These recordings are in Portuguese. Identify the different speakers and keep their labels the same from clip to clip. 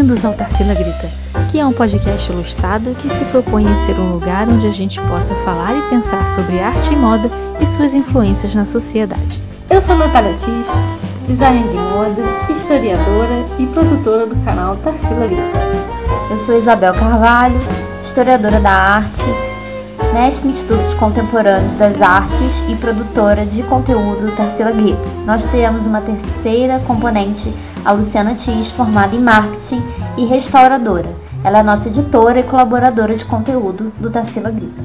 Speaker 1: Bem-vindos ao Tarsila Grita, que é um podcast ilustrado que se propõe em ser um lugar onde a gente possa falar e pensar sobre arte e moda e suas influências na sociedade.
Speaker 2: Eu sou Natália Tis, designer de moda, historiadora e produtora do canal Tarsila Grita.
Speaker 3: Eu sou Isabel Carvalho, historiadora da arte, mestre em estudos contemporâneos das artes e produtora de conteúdo do Tarsila Grita. Nós temos uma terceira componente, a Luciana Tis, formada em marketing e restauradora. Ela é nossa editora e colaboradora de conteúdo do Tarsila Grita.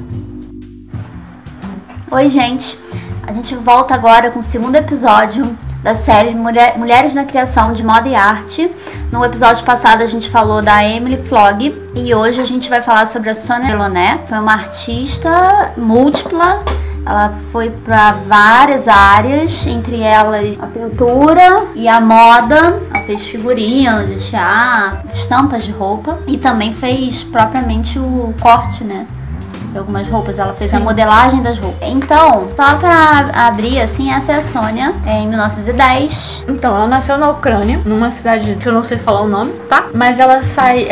Speaker 3: Oi, gente! A gente volta agora com o segundo episódio da série Mulheres na Criação de Moda e Arte. No episódio passado a gente falou da Emily Flog e hoje a gente vai falar sobre a Sonia Delaunay. Foi uma artista múltipla, ela foi para várias áreas, entre elas a pintura e a moda. Ela fez figurino de teatro, estampas de roupa e também fez propriamente o corte, né? De algumas roupas, ela fez a modelagem das roupas. Então, só pra abrir, assim, essa é a Sônia, em 1910.
Speaker 2: Então, ela nasceu na Ucrânia, numa cidade que eu não sei falar o nome, tá? Mas ela sai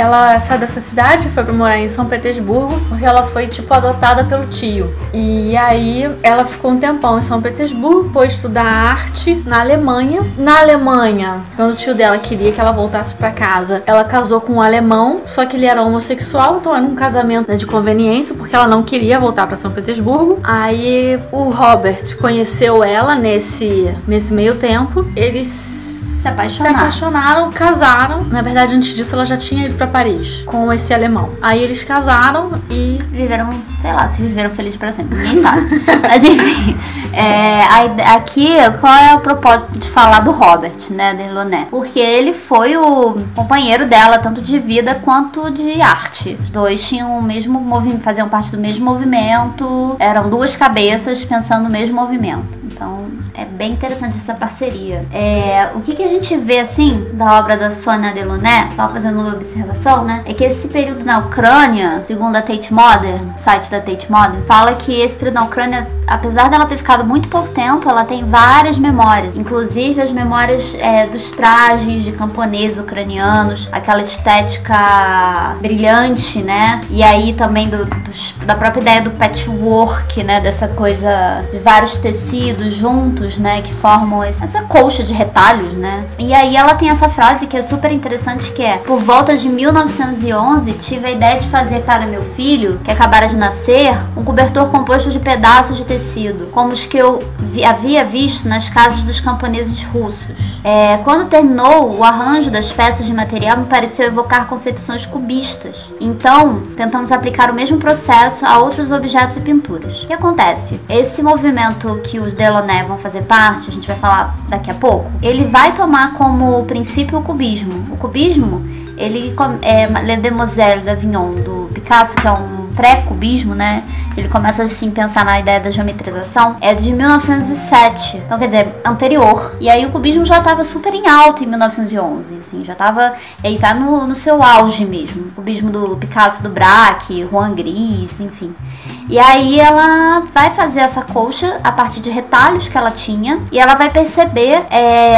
Speaker 2: dessa cidade, foi pra morar em São Petersburgo, porque ela foi, tipo, adotada pelo tio. E aí, ela ficou um tempão em São Petersburgo, foi estudar arte na Alemanha. Na Alemanha, quando o tio dela queria que ela voltasse pra casa, ela casou com um alemão, só que ele era homossexual, então era um casamento, né, de conveniência, porque ela não queria voltar para São Petersburgo. Aí o Robert conheceu ela nesse meio tempo. Eles se apaixonaram, casaram. Na verdade, antes disso, ela já tinha ido para Paris com esse alemão. Aí eles casaram e
Speaker 3: viveram, sei lá, se viveram felizes para sempre, ninguém sabe. Mas enfim, aqui, qual é o propósito de falar do Robert, né, Delaunay? Porque ele foi o companheiro dela, tanto de vida quanto de arte. Os dois tinham o mesmo movimento, faziam parte do mesmo movimento, eram duas cabeças pensando no mesmo movimento. Então, é bem interessante essa parceria. O que a gente vê, assim, da obra da Sonia Delaunay, só fazendo uma observação, né, é que esse período na Ucrânia, segundo a Tate Modern, o site da Tate Modern, fala que esse período na Ucrânia, apesar dela ter ficado muito pouco tempo, ela tem várias memórias, inclusive as memórias dos trajes de camponeses ucranianos, aquela estética brilhante, né, e aí também da própria ideia do patchwork, né, dessa coisa de vários tecidos juntos, né, que formam essa colcha de retalhos, né. E aí ela tem essa frase que é super interessante, que é: por volta de 1911, tive a ideia de fazer para meu filho, que acabara de nascer, um cobertor composto de pedaços de tecido, como os que eu havia visto nas casas dos camponeses russos. Quando terminou, o arranjo das peças de material me pareceu evocar concepções cubistas. Então, tentamos aplicar o mesmo processo a outros objetos e pinturas. O que acontece? Esse movimento que os Delaunay vão fazer parte, a gente vai falar daqui a pouco, ele vai tomar como princípio o cubismo. O cubismo, ele é Les Demoiselles d'Avignon, do Picasso, que é um pré-cubismo, né? Ele começa assim a pensar na ideia da geometrização, é de 1907, então quer dizer, anterior. E aí o cubismo já estava super em alta em 1911, assim, já estava, ele tá no seu auge mesmo. O cubismo do Picasso, do Braque, Juan Gris, enfim. E aí ela vai fazer essa colcha a partir de retalhos que ela tinha e ela vai perceber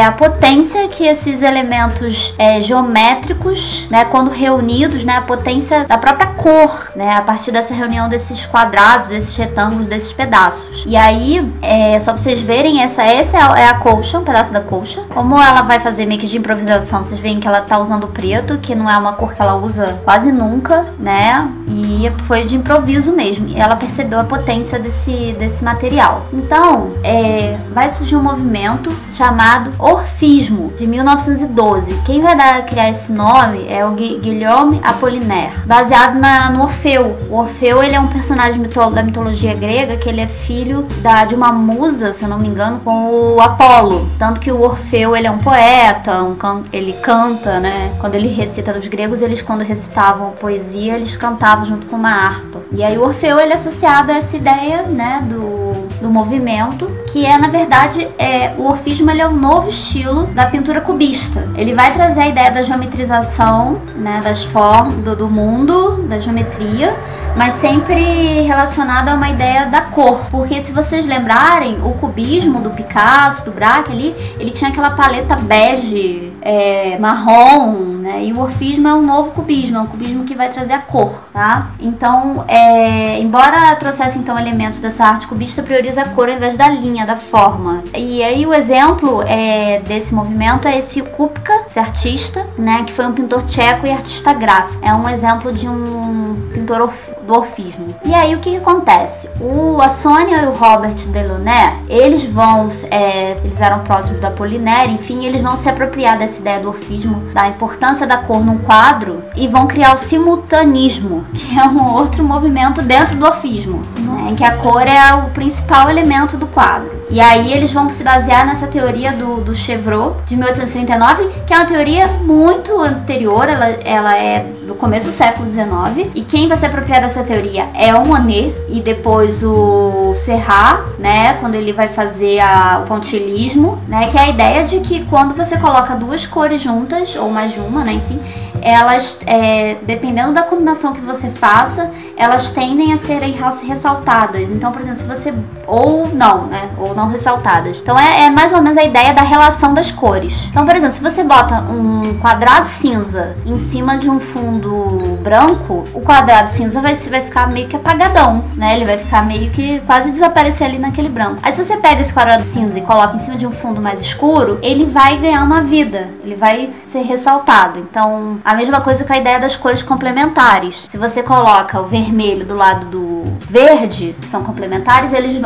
Speaker 3: a potência que esses elementos geométricos, né, quando reunidos, né, a potência da própria cor, né, a partir dessa reunião desses quadrados, desses retângulos, desses pedaços. E aí, só pra vocês verem, essa é a colcha, um pedaço da colcha. Como ela vai fazer meio que de improvisação, vocês veem que ela tá usando preto, que não é uma cor que ela usa quase nunca, né, e foi de improviso mesmo. E ela percebeu a potência desse material. Então, vai surgir um movimento chamado Orfismo, de 1912. Quem vai criar esse nome é o Guillaume Apollinaire, baseado no Orfeu. O Orfeu, ele é um personagem da mitologia grega, que ele é filho de uma musa, se eu não me engano, com o Apolo. Tanto que o Orfeu, ele é um poeta, ele canta, né? Quando ele recita dos gregos, eles quando recitavam poesia, eles cantavam junto com uma harpa. E aí o Orfeu, ele é associado a essa ideia, né, do movimento, que na verdade, o orfismo, ele é um novo estilo da pintura cubista. Ele vai trazer a ideia da geometrização, né, das formas do mundo, da geometria, mas sempre relacionada a uma ideia da cor. Porque se vocês lembrarem, o cubismo do Picasso, do Braque ali, ele tinha aquela paleta bege marrom, né? E o orfismo é um novo cubismo, é um cubismo que vai trazer a cor, tá? Então, embora trouxesse então elementos dessa arte cubista, prioriza a cor ao invés da linha, da forma. E aí o exemplo desse movimento é esse Kupka, esse artista, né? Que foi um pintor tcheco e artista gráfico. É um exemplo de um pintor do orfismo. E aí o que acontece? A Sônia e o Robert Delaunay, eles eram próximos da Apollinaire, enfim, eles vão se apropriar dessa ideia do orfismo, da importância da cor num quadro, e vão criar o simultanismo, que é um outro movimento dentro do orfismo, né, em que a cor é o principal elemento do quadro. E aí eles vão se basear nessa teoria do Chevreul, de 1839, que é uma teoria muito anterior, ela é do começo do século XIX, e quem vai se apropriar dessa teoria é o Monet, e depois o Serrat, né, quando ele vai fazer o pontilhismo, né, que é a ideia de que quando você coloca duas cores juntas, ou mais de uma, né, enfim, elas, dependendo da combinação que você faça, elas tendem a serem ressaltadas. Então, por exemplo, se você... ou não ressaltadas. Então, é mais ou menos a ideia da relação das cores. Então, por exemplo, se você bota um quadrado cinza em cima de um fundo branco, o quadrado cinza vai ficar meio que apagadão, né? Ele vai ficar meio que quase desaparecer ali naquele branco. Aí, se você pega esse quadrado cinza e coloca em cima de um fundo mais escuro, ele vai ganhar uma vida. Ele vai ser ressaltado. Então, a mesma coisa com a ideia das cores complementares. Se você coloca o vermelho do lado do verde, que são complementares, eles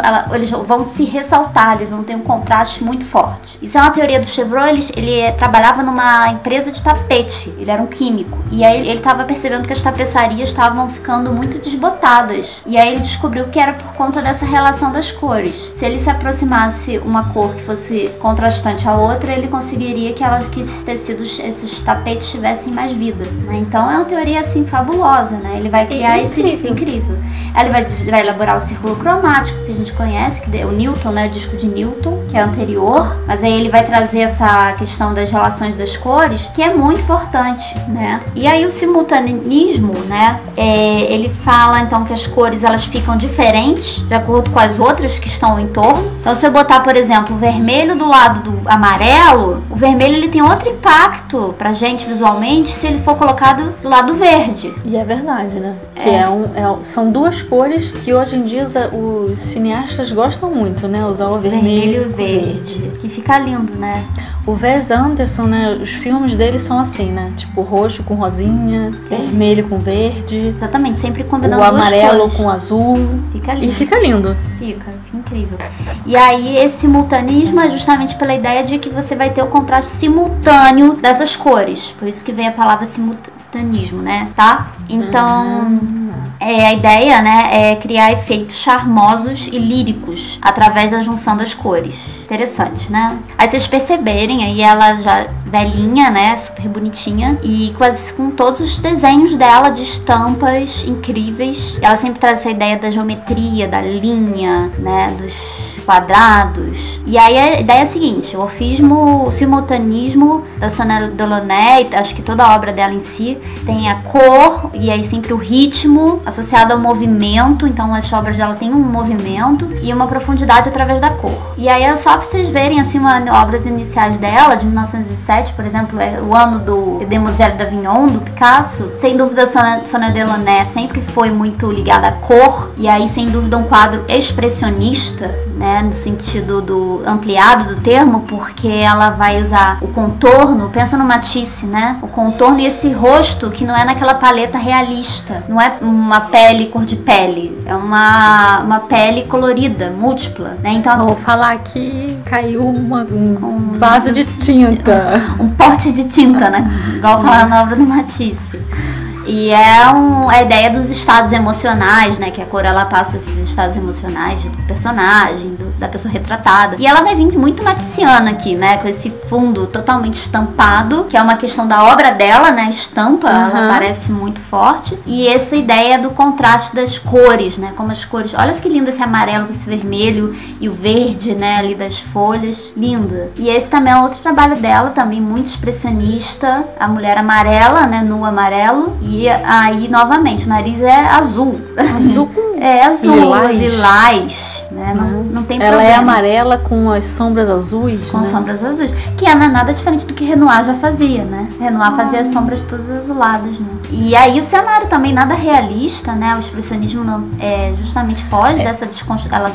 Speaker 3: vão se ressaltar, eles vão ter um contraste muito forte. Isso é uma teoria do Chevreul. Ele trabalhava numa empresa de tapete, ele era um químico, e aí ele estava percebendo que as tapeçarias estavam ficando muito desbotados, e aí ele descobriu que era por conta dessa relação das cores. Se ele se aproximasse uma cor que fosse contrastante à outra, ele conseguiria que esses tecidos, esses tapetes tivessem mais vida, né? Então é uma teoria assim fabulosa, né? Ele vai criar esse incrível. Aí ele vai elaborar o círculo cromático, que a gente conhece, que é o Newton, né? O disco de Newton, que é anterior, mas aí ele vai trazer essa questão das relações das cores, que é muito importante, né? E aí o simultaneismo, né? Ele fala então que as cores elas ficam diferentes de acordo com as outras que estão em torno. Então, se eu botar, por exemplo, o vermelho do lado do amarelo, o vermelho ele tem outro impacto pra gente visualmente se ele for colocado do lado verde.
Speaker 2: E é verdade, né? São duas cores que hoje em dia os cineastas gostam muito, né? Usar o vermelho
Speaker 3: e o verde. Que fica lindo, né?
Speaker 2: O Wes Anderson, né? Os filmes dele são assim, né? Tipo roxo com rosinha, vermelho com verde.
Speaker 3: Exatamente, sempre combinando
Speaker 2: o amarelo
Speaker 3: duas cores
Speaker 2: com azul.
Speaker 3: Fica lindo.
Speaker 2: E fica lindo.
Speaker 3: Fica incrível. E aí esse simultanismo é justamente pela ideia de que você vai ter o contraste simultâneo dessas cores. Por isso que vem a palavra simultanismo, né? Tá? Então... a ideia, né, é criar efeitos charmosos e líricos através da junção das cores. Interessante, né? Aí vocês perceberem, aí ela já velhinha, né, super bonitinha, e com todos os desenhos dela de estampas incríveis. Ela sempre traz essa ideia da geometria, da linha, né, dos quadrados. E aí a ideia é a seguinte: o orfismo, o simultanismo da Sônia Delaunay, acho que toda a obra dela em si tem a cor e aí sempre o ritmo associado ao movimento. Então as obras dela têm um movimento e uma profundidade através da cor. E aí é só pra vocês verem assim obras iniciais dela, de 1907, por exemplo, é o ano do Demoiselle d'Avignon, do Picasso. Sem dúvida a Sônia Delaunay sempre foi muito ligada à cor, e aí sem dúvida um quadro expressionista, né, no sentido do ampliado do termo, porque ela vai usar o contorno. Pensa no Matisse, né? O contorno e esse rosto que não é naquela paleta realista, não é uma pele cor de pele, é uma pele colorida, múltipla, né? Então
Speaker 2: vou falar que caiu um vaso de tinta,
Speaker 3: um pote de tinta, né? Igual falar na obra do Matisse. E é a ideia dos estados emocionais, né? Que a cor ela passa esses estados emocionais do personagem, da pessoa retratada. E ela vai vir muito maticiana aqui, né? Com esse fundo totalmente estampado, que é uma questão da obra dela, né? Estampa, ela parece muito forte. E essa ideia do contraste das cores, né? Como as cores... Olha que lindo esse amarelo com esse vermelho e o verde, né? Ali das folhas. Linda. E esse também é outro trabalho dela, também muito expressionista. A mulher amarela, né? Nu amarelo. E aí, novamente, o nariz é azul.
Speaker 2: Azul com
Speaker 3: azul, lilás, né? Não não tem
Speaker 2: Ela
Speaker 3: problema.
Speaker 2: é amarela com as sombras azuis,
Speaker 3: Com
Speaker 2: né?
Speaker 3: sombras azuis. Que não é nada diferente do que Renoir já fazia, né? Renoir fazia as sombras todas azuladas, né? E aí o cenário também nada realista, né? O expressionismo não, justamente foge dessa ela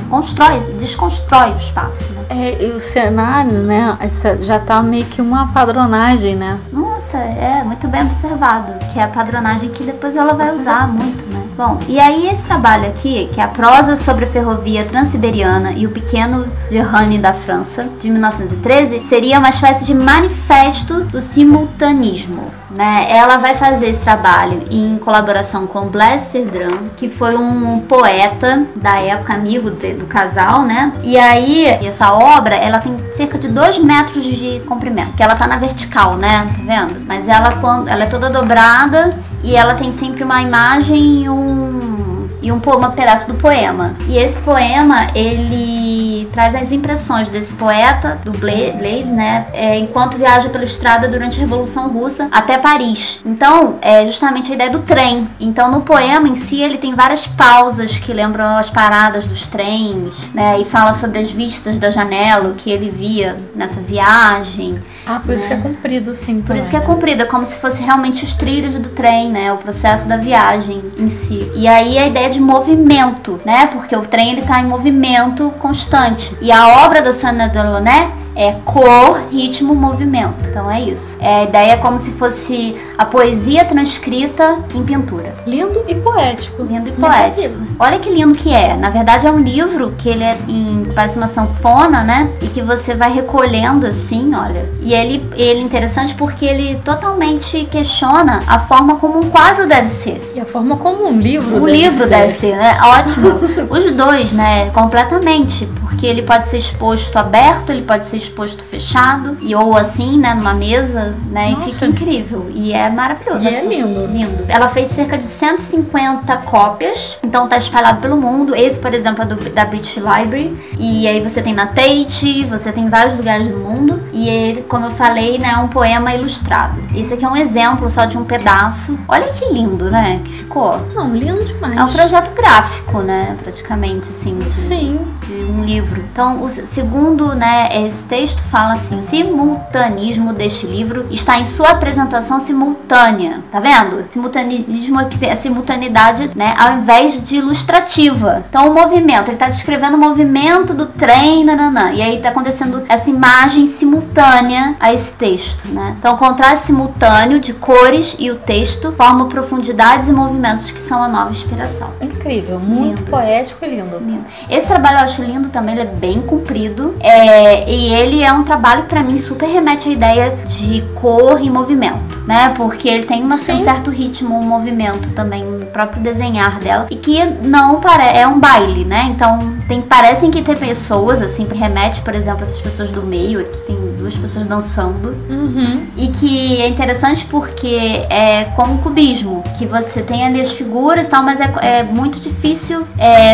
Speaker 3: desconstrói o espaço, né?
Speaker 2: E o cenário, né? Já tá meio que uma padronagem, né?
Speaker 3: Nossa, muito bem observado. Que é a padronagem que depois ela vai usar muito, né? Bom, e aí esse trabalho aqui, que é a prosa sobre a ferrovia transiberiana e o pequeno Gerrane da França, de 1913, seria uma espécie de manifesto do simultanismo, né? Ela vai fazer esse trabalho em colaboração com Blaise Cerdran, que foi um poeta da época, amigo do casal, né? E aí, essa obra, ela tem cerca de 2 metros de comprimento, que ela tá na vertical, né? Tá vendo? Mas ela é toda dobrada e ela tem sempre uma imagem e um pedaço do poema. E esse poema, ele traz as impressões desse poeta, do Blaise, né? Enquanto viaja pela estrada durante a Revolução Russa até Paris. Então, é justamente a ideia do trem. Então, no poema em si, ele tem várias pausas que lembram as paradas dos trens, né? E fala sobre as vistas da janela, o que ele via nessa viagem.
Speaker 2: Por isso que é comprido, sim.
Speaker 3: Por isso que é comprido, é como se fosse realmente os trilhos do trem, né? O processo da viagem em si. E aí a ideia de movimento, né? Porque o trem, ele tá em movimento constante. E a obra da Sonia Delaunay é cor, ritmo, movimento. Então é isso. A ideia é como se fosse a poesia transcrita em pintura.
Speaker 2: Lindo e poético.
Speaker 3: Lindo e poético. Olha que lindo que é. Na verdade é um livro que ele parece uma sanfona, né? E que você vai recolhendo assim, olha. E ele é interessante porque ele totalmente questiona a forma como um quadro deve ser.
Speaker 2: E a forma como um livro
Speaker 3: deve ser, né? Ótimo. Os dois, né? Completamente. Porque ele pode ser exposto aberto, ele pode ser exposto fechado, ou assim, né, numa mesa, né? Nossa. E fica incrível. E é maravilhoso.
Speaker 2: E é lindo.
Speaker 3: Lindo. Ela fez cerca de 150 cópias, então tá espalhado pelo mundo. Esse, por exemplo, é da British Library. E aí você tem na Tate, você tem em vários lugares do mundo. E ele, como eu falei, né, é um poema ilustrado. Esse aqui é um exemplo só de um pedaço. Olha que lindo, né, que ficou.
Speaker 2: Não, lindo demais.
Speaker 3: É um projeto gráfico, né, praticamente, assim.
Speaker 2: Sim.
Speaker 3: De um livro. Então, o segundo, né, esse texto fala assim: o simultanismo deste livro está em sua apresentação simultânea. Tá vendo? Simultanismo é a simultaneidade, né, ao invés de ilustrativa. Então, o movimento, ele tá descrevendo o movimento do trem, nananã, e aí tá acontecendo essa imagem simultânea a esse texto, né? Então, o contraste simultâneo de cores e o texto formam profundidades e movimentos que são a nova inspiração.
Speaker 2: Incrível, muito lindo. Poético e lindo.
Speaker 3: Esse trabalho eu acho lindo também, ele é bem comprido, e ele é um trabalho que pra mim super remete à ideia de cor e movimento, né? Porque ele tem um certo ritmo, um movimento também, no próprio desenhar dela, e que não é um baile, né? Então parecem que tem pessoas, assim, que remete, por exemplo, essas pessoas do meio, aqui tem 2 pessoas dançando, e que é interessante porque é como o cubismo, que você tem ali as figuras e tal, mas é muito difícil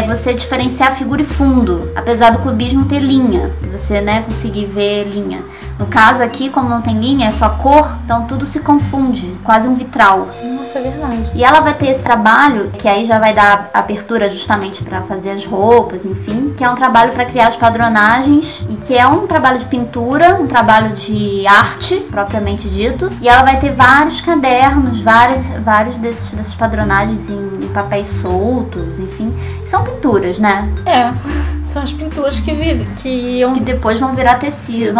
Speaker 3: você diferenciar figura e fundo, apesar do cubismo ter linha, você, né, conseguir ver linha. No caso aqui, como não tem linha, é só cor, então tudo se confunde, quase um vitral.
Speaker 2: Nossa, é verdade.
Speaker 3: E ela vai ter esse trabalho, que aí já vai dar abertura justamente para fazer as roupas, enfim, que é um trabalho para criar as padronagens, e que é um trabalho de pintura, um trabalho de arte, propriamente dito, e ela vai ter vários cadernos, vários dessas padronagens em papéis soltos, enfim, são pinturas, né?
Speaker 2: São as pinturas que
Speaker 3: depois vão virar tecido.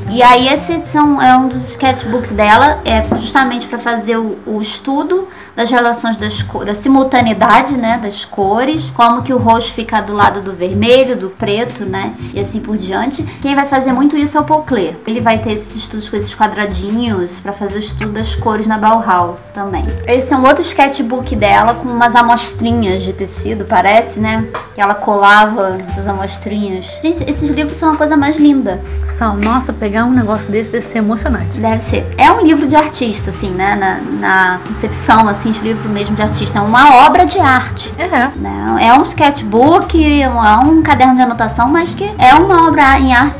Speaker 3: E aí esse é um dos sketchbooks dela, justamente para fazer o estudo das relações da simultaneidade, né, das cores, como que o roxo fica do lado do vermelho, do preto, né, e assim por diante. Quem vai fazer muito isso é o Paul Klee. Ele vai ter esses estudos com esses quadradinhos para fazer o estudo das cores na Bauhaus também. Esse é um outro sketchbook dela com umas amostrinhas de tecido, parece, né, que ela colava essas amostrinhas. Gente, esses livros são uma coisa mais linda.
Speaker 2: Nossa, pegar um negócio desse deve ser emocionante.
Speaker 3: Deve ser. É um livro de artista, assim, né? Na concepção, assim, de livro mesmo de artista. É uma obra de arte. Né? É um sketchbook, é um caderno de anotação, mas que é uma obra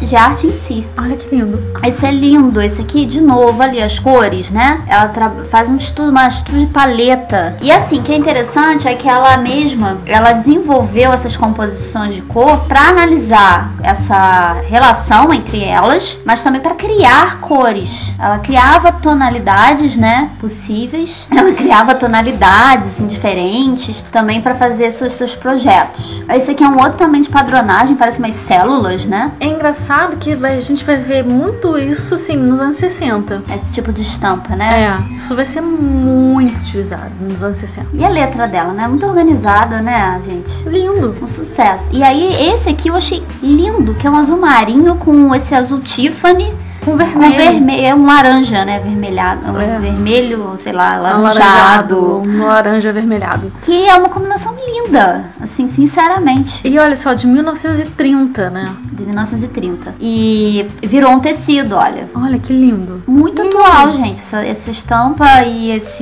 Speaker 3: de arte em si.
Speaker 2: Olha que lindo.
Speaker 3: Esse é lindo. Esse aqui, de novo, ali, as cores, né? Ela faz um estudo de paleta. E assim, o que é interessante é que ela mesma, ela desenvolveu essas composições de cor cor para analisar essa relação entre elas, mas também para criar cores. Ela criava tonalidades, né, possíveis. Ela criava tonalidades assim, diferentes, também para fazer seus projetos. Esse aqui é um outro também de padronagem, parece umas células, né?
Speaker 2: É engraçado que a gente vai ver muito isso, sim, nos anos 60.
Speaker 3: Esse tipo de estampa, né?
Speaker 2: Isso vai ser muito utilizado nos anos 60.
Speaker 3: E a letra dela, né? Muito organizada, né, gente?
Speaker 2: Lindo.
Speaker 3: Um sucesso. E aí, esse aqui eu achei lindo, que é um azul marinho com esse azul Tiffany.
Speaker 2: Com vermelho.
Speaker 3: É um laranja, né? Vermelhado. Vermelho, sei lá,
Speaker 2: laranjado. Um laranja avermelhado.
Speaker 3: Que é uma combinação linda, assim, sinceramente.
Speaker 2: E olha só, de 1930, né?
Speaker 3: De 1930. E virou um tecido, olha.
Speaker 2: Olha que lindo.
Speaker 3: Muito atual, gente. Essa estampa e
Speaker 2: essas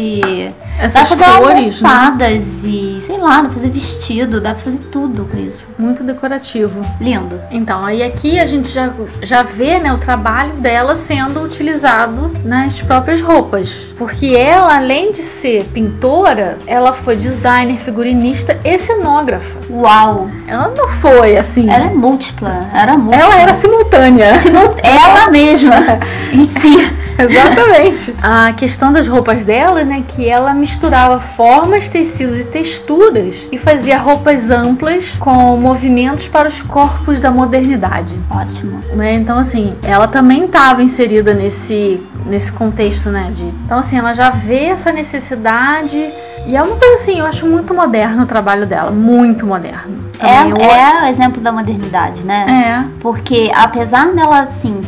Speaker 3: dá pra fazer
Speaker 2: cores,
Speaker 3: almofadas, né? E sei lá, dá pra fazer vestido, dá pra fazer tudo com isso.
Speaker 2: Muito decorativo.
Speaker 3: Lindo.
Speaker 2: Então, aí aqui a gente já vê, né, o trabalho dela sendo utilizado nas próprias roupas. Porque ela, além de ser pintora, ela foi designer, figurinista e cenógrafa.
Speaker 3: Uau!
Speaker 2: Ela não foi assim.
Speaker 3: Ela é múltipla.
Speaker 2: Ela era simultânea.
Speaker 3: Ela mesma em si.
Speaker 2: Exatamente. A questão das roupas dela, né, que ela misturava formas, tecidos e texturas e fazia roupas amplas com movimentos para os corpos da modernidade.
Speaker 3: Ótimo.
Speaker 2: Né? Então, assim, ela também estava inserida nesse contexto, né, então, assim, ela já vê essa necessidade. E é uma coisa assim, eu acho muito moderno o trabalho dela, muito moderno.
Speaker 3: É o exemplo da modernidade, né?
Speaker 2: É.
Speaker 3: Porque apesar dela, assim,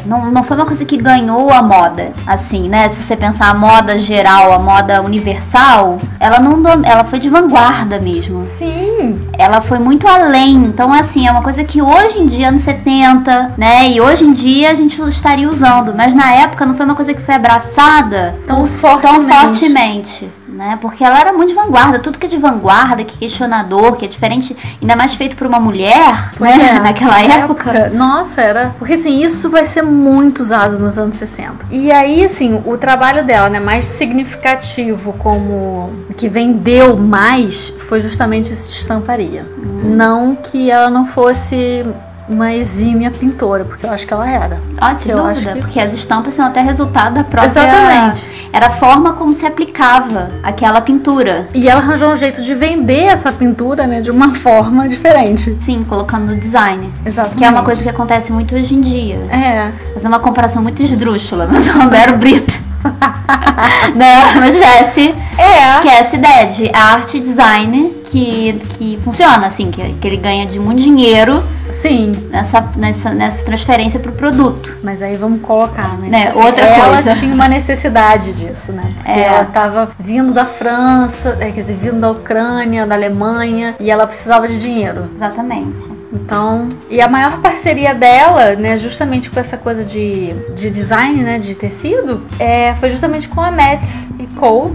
Speaker 3: não foi uma coisa que ganhou a moda, assim, né? Se você pensar a moda geral, a moda universal, ela foi de vanguarda mesmo.
Speaker 2: Sim.
Speaker 3: Ela foi muito além. Então, assim, é uma coisa que hoje em dia, anos 70, né? E hoje em dia a gente estaria usando. Mas na época não foi uma coisa que foi abraçada
Speaker 2: tão fortemente.
Speaker 3: Né? Porque ela era muito de vanguarda, tudo que é de vanguarda, que é questionador, que é diferente, ainda mais feito por uma mulher, né? Naquela época.
Speaker 2: Nossa, era. Porque assim, isso vai ser muito usado nos anos 60. E aí, assim, o trabalho dela, né, mais significativo, como que vendeu mais, foi justamente essa estamparia. Não que ela não fosse uma exímia pintora, porque eu acho que ela era.
Speaker 3: Sem dúvida, porque as estampas são até resultado da própria...
Speaker 2: Exatamente.
Speaker 3: Era a forma como se aplicava aquela pintura.
Speaker 2: E ela arranjou um jeito de vender essa pintura, né, de uma forma diferente.
Speaker 3: Sim, colocando no design.
Speaker 2: Exatamente.
Speaker 3: Que é uma coisa que acontece muito hoje em dia. Fazer uma comparação muito esdrúxula, mas o Romero Brito não, mas tivesse que é essa ideia de arte e design que funciona, assim, que ele ganha de muito dinheiro.
Speaker 2: Sim.
Speaker 3: Nessa transferência pro produto.
Speaker 2: Mas aí vamos colocar, né?
Speaker 3: Assim, outra coisa.
Speaker 2: Ela tinha uma necessidade disso, né? Porque ela tava vindo da França, quer dizer, vindo da Ucrânia, da Alemanha, e ela precisava de dinheiro.
Speaker 3: Exatamente.
Speaker 2: Então, e a maior parceria dela, né, justamente com essa coisa de design, né, de tecido, foi justamente com a Metz & Co,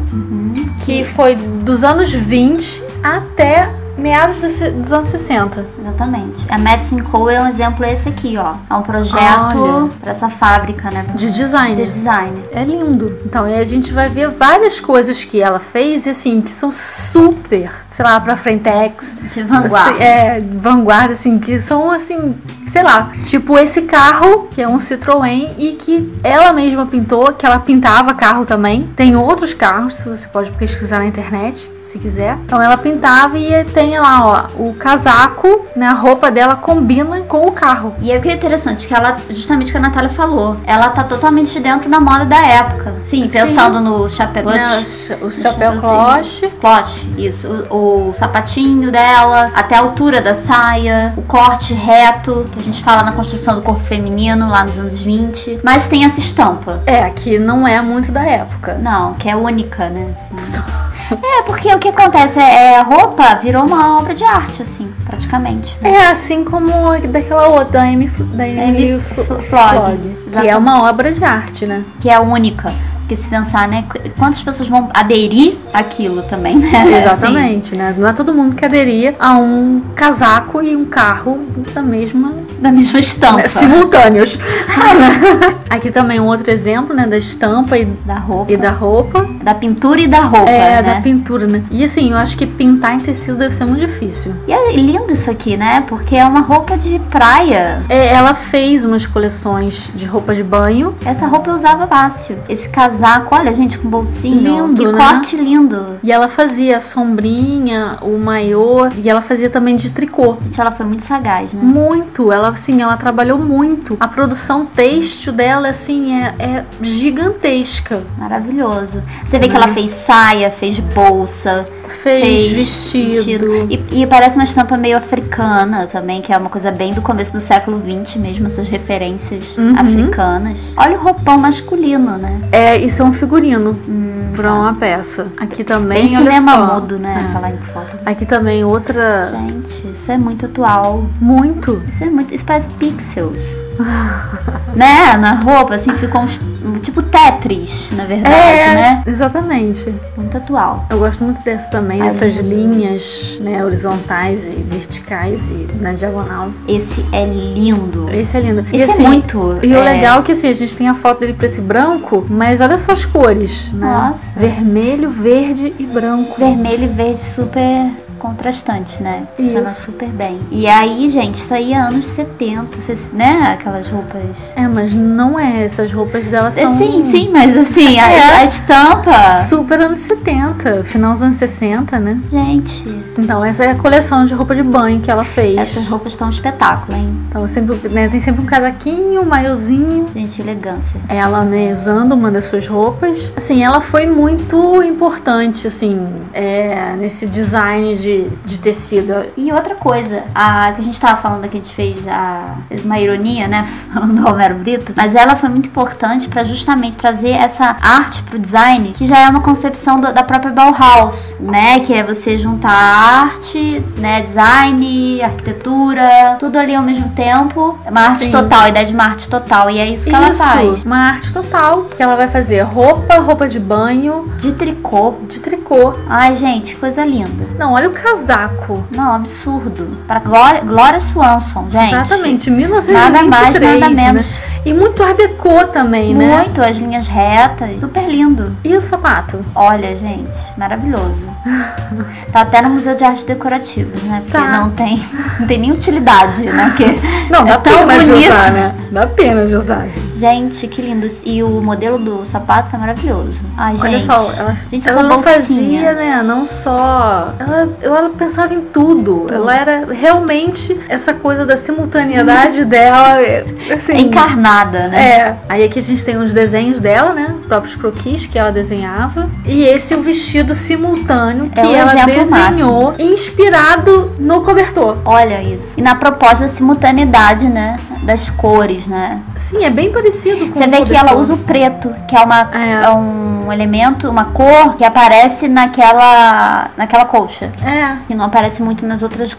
Speaker 2: que foi dos anos 20 até meados dos anos 60.
Speaker 3: Exatamente. A Metz & Co é um exemplo esse aqui, ó. É um projeto para essa fábrica, né?
Speaker 2: De design. É lindo. Então, aí a gente vai ver várias coisas que ela fez, e assim, que são super, sei lá, pra frentex.
Speaker 3: De vanguarda.
Speaker 2: Assim, vanguarda, assim, que são, assim, sei lá, tipo esse carro, que é um Citroën, e que ela mesma pintou, que ela pintava carro também. Tem outros carros, você pode pesquisar na internet, se quiser. Então ela pintava e tem lá, ó, o casaco, né, a roupa dela combina com o carro.
Speaker 3: E é o que é interessante, que ela, justamente o que a Natália falou, ela tá totalmente dentro da moda da época. Sim, pensando no chapéu...
Speaker 2: O chapéu cloche.
Speaker 3: Cloche, isso. O sapatinho dela, até a altura da saia, o corte reto, que a gente fala na construção do corpo feminino, lá nos anos 20. Mas tem essa estampa.
Speaker 2: Que não é muito da época.
Speaker 3: Não, que é única, né? Assim. Porque o que acontece a roupa virou uma obra de arte, assim, praticamente.
Speaker 2: Né? Assim como daquela outra, da Emily Flog, que é uma obra de arte, né?
Speaker 3: Que é única. Porque se pensar, né, quantas pessoas vão aderir àquilo também, né?
Speaker 2: Exatamente, né? Não é todo mundo que aderia a um casaco e um carro da mesma
Speaker 3: estampa.
Speaker 2: Né? Simultâneos. Aqui também um outro exemplo, né? Da estampa e
Speaker 3: da roupa.
Speaker 2: Da
Speaker 3: pintura e da roupa, né?
Speaker 2: Da pintura, né? E assim, eu acho que pintar em tecido deve ser muito difícil.
Speaker 3: E é lindo isso aqui, né? Porque é uma roupa de praia.
Speaker 2: Ela fez umas coleções de roupa de banho.
Speaker 3: Essa roupa eu usava fácil. Esse casaco, olha, gente, com bolsinho.
Speaker 2: Lindo,
Speaker 3: que
Speaker 2: né?
Speaker 3: corte lindo.
Speaker 2: E ela fazia a sombrinha, o maiô, e ela fazia também de tricô.
Speaker 3: Gente, ela foi muito sagaz, né?
Speaker 2: Muito. Ela trabalhou muito. A produção têxtil dela, assim, é gigantesca.
Speaker 3: Maravilhoso. Você vê que ela fez saia, fez bolsa,
Speaker 2: fez vestido.
Speaker 3: E parece uma estampa meio africana também, que é uma coisa bem do começo do século XX mesmo, essas referências africanas. Olha o roupão masculino, né?
Speaker 2: Isso é um figurino pra uma peça. Aqui também,
Speaker 3: tem
Speaker 2: olha
Speaker 3: cinema
Speaker 2: só.
Speaker 3: mudo, né? Falar em foto.
Speaker 2: Aqui também outra...
Speaker 3: Gente, isso é muito atual.
Speaker 2: Muito.
Speaker 3: Isso parece pixels. Né? Na roupa, assim, ficou tipo Tetris, na verdade, né?
Speaker 2: Exatamente.
Speaker 3: Muito atual.
Speaker 2: Eu gosto muito dessa também, dessas linhas, né, horizontais e verticais e na diagonal.
Speaker 3: Esse é lindo.
Speaker 2: Esse é lindo.
Speaker 3: Esse
Speaker 2: assim,
Speaker 3: é muito...
Speaker 2: E o legal é que assim, a gente tem a foto dele preto e branco, mas olha só as cores, né?
Speaker 3: Nossa.
Speaker 2: Vermelho, verde e branco.
Speaker 3: Vermelho e verde super... contrastante, né? Funciona super bem. E aí, gente, isso aí é anos 70, né? Aquelas roupas.
Speaker 2: Mas não é. Essas roupas dela são...
Speaker 3: Sim, mas assim, a estampa...
Speaker 2: Super anos 70, final dos anos 60, né?
Speaker 3: Gente...
Speaker 2: Então, essa é a coleção de roupa de banho que ela fez.
Speaker 3: Essas roupas estão um espetáculo, hein?
Speaker 2: Então, tem sempre um casaquinho, um maiozinho.
Speaker 3: Gente, elegância.
Speaker 2: Ela, né, usando uma das suas roupas. Assim, ela foi muito importante, assim, nesse design de tecido.
Speaker 3: E outra coisa, que a gente tava falando que a gente fez uma ironia, né, falando do Romero Brito, mas ela foi muito importante para justamente trazer essa arte pro design, que já é uma concepção da própria Bauhaus, né, que é você juntar arte, né, design, arquitetura, tudo ali ao mesmo tempo, uma arte total, a ideia de uma arte total, e é isso que ela faz.
Speaker 2: Uma arte total, que ela vai fazer roupa de banho,
Speaker 3: de tricô.
Speaker 2: Ai,
Speaker 3: gente, coisa linda.
Speaker 2: Não, olha o casaco.
Speaker 3: Não, absurdo. Para Gloria Swanson, gente.
Speaker 2: Exatamente, 1923.
Speaker 3: Nada mais, nada menos.
Speaker 2: Né? E muito art déco também, né?
Speaker 3: Muito, as linhas retas. Super lindo.
Speaker 2: E o sapato?
Speaker 3: Olha, gente, maravilhoso. Tá até no Museu de Artes Decorativas, né? Porque não tem nem utilidade, né? Porque
Speaker 2: não, dá pena de usar, né? Dá pena de usar.
Speaker 3: Gente, que lindo. E o modelo do sapato tá maravilhoso. Ai, gente.
Speaker 2: Olha só, ela não fazia, né? Não só... Ela pensava em tudo. Ela era realmente essa coisa da simultaneidade dela, assim...
Speaker 3: encarnada, né?
Speaker 2: Aí aqui a gente tem os desenhos dela, né? Os próprios croquis que ela desenhava. E esse é o vestido simultâneo que ela desenhou, inspirado no cobertor.
Speaker 3: Olha isso. E na proposta da simultaneidade, né? Das cores, né?
Speaker 2: Sim, é bem parecido com
Speaker 3: Você vê que ela usa o preto, que é um elemento, uma cor que aparece naquela colcha. Que não aparece muito nas outras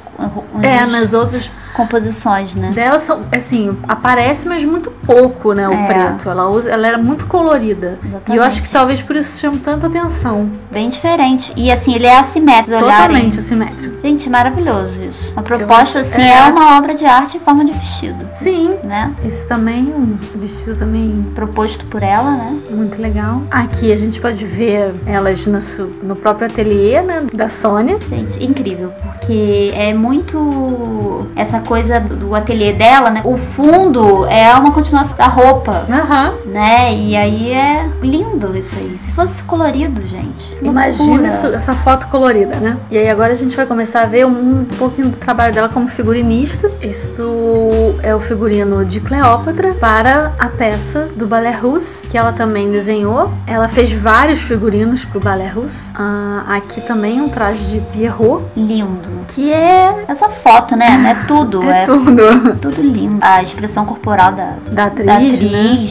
Speaker 2: nas outras
Speaker 3: composições, né?
Speaker 2: Dela são, assim, aparece, mas muito pouco, né? O preto. Ela era muito colorida.
Speaker 3: Exatamente.
Speaker 2: E eu acho que talvez por isso chama tanta atenção.
Speaker 3: Bem diferente. E assim, ele é assimétrico.
Speaker 2: Totalmente assimétrico.
Speaker 3: Gente, maravilhoso isso. Uma proposta, assim, é uma obra de arte em forma de vestido.
Speaker 2: Sim.
Speaker 3: Né?
Speaker 2: Esse também, um vestido também...
Speaker 3: proposto por ela, né?
Speaker 2: Muito legal. Aqui a gente pode ver elas no próprio ateliê, né? Da Sônia.
Speaker 3: Gente, incrível. Porque é muito... essa coisa do ateliê dela, né? O fundo é uma continuação da roupa. Né? E aí é lindo isso aí. Se fosse colorido, gente.
Speaker 2: Imagina essa foto colorida, né? E aí agora a gente vai começar a ver um pouquinho do trabalho dela como figurinista. Isso é o figurino de Cleópatra para a peça do Ballet Russe, que ela também desenhou. Ela fez vários figurinos pro Ballet Russe. Aqui também um traje de Pierrot.
Speaker 3: Lindo.
Speaker 2: Que é
Speaker 3: essa foto, né? É tudo. Tudo lindo. A expressão corporal da atriz,
Speaker 2: né?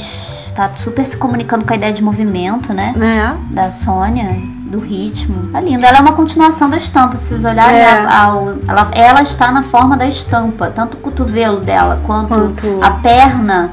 Speaker 3: Tá super se comunicando com a ideia de movimento, né? Da Sônia. do ritmo. Tá linda. Ela é uma continuação da estampa. Se vocês olharem, ela está na forma da estampa. Tanto o cotovelo dela quanto a perna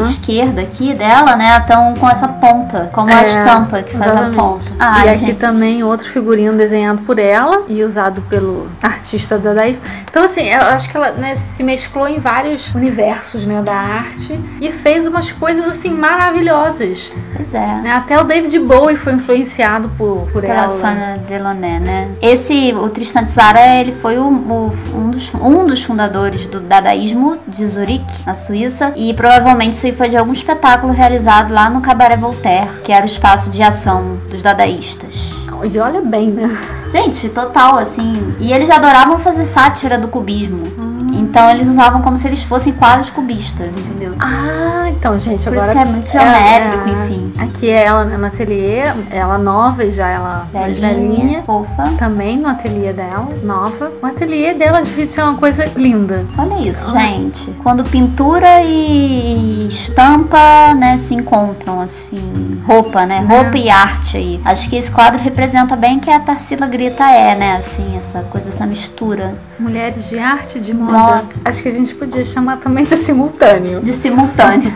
Speaker 3: esquerda aqui dela, né? Estão com essa ponta, como a estampa que faz a ponta.
Speaker 2: E aqui também outro figurino desenhado por ela e usado pelo artista dadaísta. Então, assim, eu acho que ela, né, se mesclou em vários universos, né, da arte e fez umas coisas, assim, maravilhosas.
Speaker 3: Pois é.
Speaker 2: Né? Até o David Bowie foi influenciado por ela.
Speaker 3: Sonia Delaunay, né? O Tristan Tzara, ele foi um dos fundadores do dadaísmo de Zurique, na Suíça, e provavelmente isso aí foi de algum espetáculo realizado lá no Cabaret Voltaire, que era o espaço de ação dos dadaístas.
Speaker 2: E olha bem, né?
Speaker 3: Gente, total, assim. E eles adoravam fazer sátira do cubismo. Então eles usavam como se eles fossem quadros cubistas, entendeu?
Speaker 2: Então, gente,
Speaker 3: por
Speaker 2: agora...
Speaker 3: isso que é muito geométrico, enfim.
Speaker 2: Aqui é ela, né, no ateliê, ela nova e já ela mais velhinha.
Speaker 3: Fofa.
Speaker 2: Também no ateliê dela, nova. O ateliê dela devia ser uma coisa linda.
Speaker 3: Olha isso, gente. Quando pintura e estampa, né, se encontram, assim, roupa, né? Roupa e arte aí. Acho que esse quadro representa bem que a Tarsila Grita né? Assim, essa coisa, essa mistura.
Speaker 2: Mulheres de arte, de moda. Acho que a gente podia chamar também de simultâneo.
Speaker 3: De simultâneo.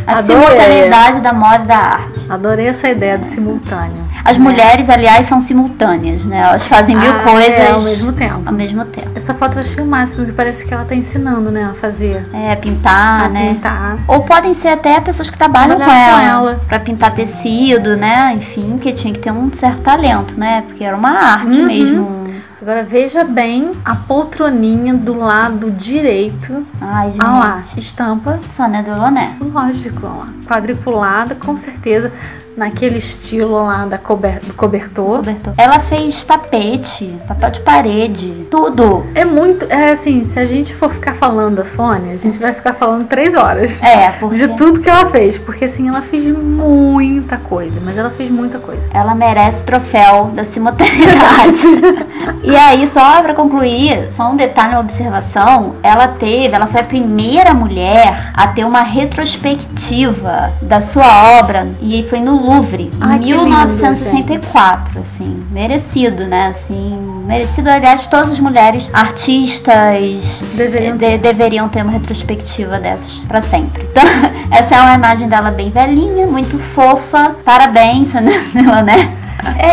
Speaker 3: A simultaneidade da moda e da arte.
Speaker 2: Adorei essa ideia do simultâneo.
Speaker 3: As mulheres, aliás, são simultâneas, né? Elas fazem mil coisas
Speaker 2: ao mesmo tempo.
Speaker 3: Ao mesmo tempo.
Speaker 2: Essa foto eu achei o máximo, que parece que ela tá ensinando, né, a fazer.
Speaker 3: Pintar, né?
Speaker 2: Pintar.
Speaker 3: Ou podem ser até pessoas que trabalham com ela. Pra pintar tecido, né? Enfim, que tinha que ter um certo talento, né? Porque era uma arte mesmo.
Speaker 2: Agora veja bem a poltroninha do lado direito.
Speaker 3: Ai, gente.
Speaker 2: Olha lá, estampa.
Speaker 3: Sonia Delaunay.
Speaker 2: Lógico, olha lá. Quadriculada, com certeza. Naquele estilo lá do cobertor.
Speaker 3: Ela fez tapete, papel de parede, tudo.
Speaker 2: É assim, se a gente for ficar falando da Sônia, a gente vai ficar falando 3 horas.
Speaker 3: Porque...
Speaker 2: de tudo que ela fez. Porque assim, ela fez muita coisa. Mas ela fez muita coisa.
Speaker 3: Ela merece o troféu da simultaneidade. E aí, só pra concluir, só um detalhe, uma observação. Ela foi a primeira mulher a ter uma retrospectiva da sua obra. E foi no Louvre, em 1964, assim, merecido, né, assim, merecido, aliás, todas as mulheres artistas deveriam ter uma retrospectiva dessas pra sempre. Então, essa é uma imagem dela bem velhinha, muito fofa, parabéns, né?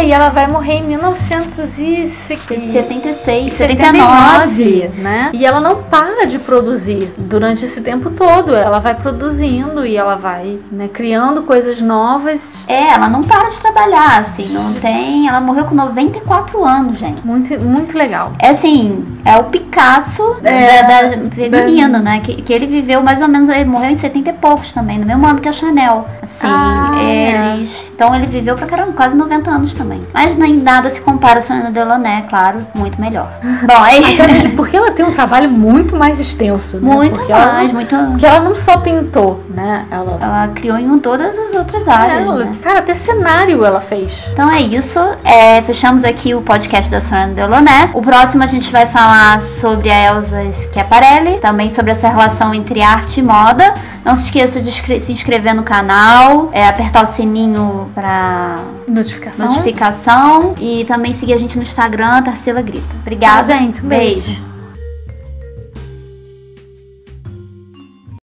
Speaker 2: E ela vai morrer em 1976,
Speaker 3: 79,
Speaker 2: né? E ela não para de produzir durante esse tempo todo. Ela vai produzindo e ela vai, né, criando coisas novas.
Speaker 3: Ela não para de trabalhar, assim, não tem... Ela morreu com 94 anos, gente.
Speaker 2: Muito, muito legal.
Speaker 3: Assim, é o Picasso feminino, né? Que ele viveu mais ou menos, ele morreu em 70 e poucos também, no mesmo ano que a Chanel. Assim, então ele viveu pra caramba, quase 90 anos também. Mas nem nada se compara a Sonia Delaunay, claro, muito melhor. Bom, aí...
Speaker 2: Porque ela tem um trabalho muito mais extenso, né? Porque ela não só pintou, né?
Speaker 3: Ela criou em todas as outras áreas, né?
Speaker 2: Cara, até cenário ela fez.
Speaker 3: Então é isso. Fechamos aqui o podcast da Sonia Delaunay. O próximo a gente vai falar sobre a Elsa Schiaparelli, também sobre essa relação entre arte e moda. Não se esqueça de se inscrever no canal, apertar o sininho pra notificação e também seguir a gente no Instagram, Tarsila Grita. Obrigada,
Speaker 2: gente. Um beijo.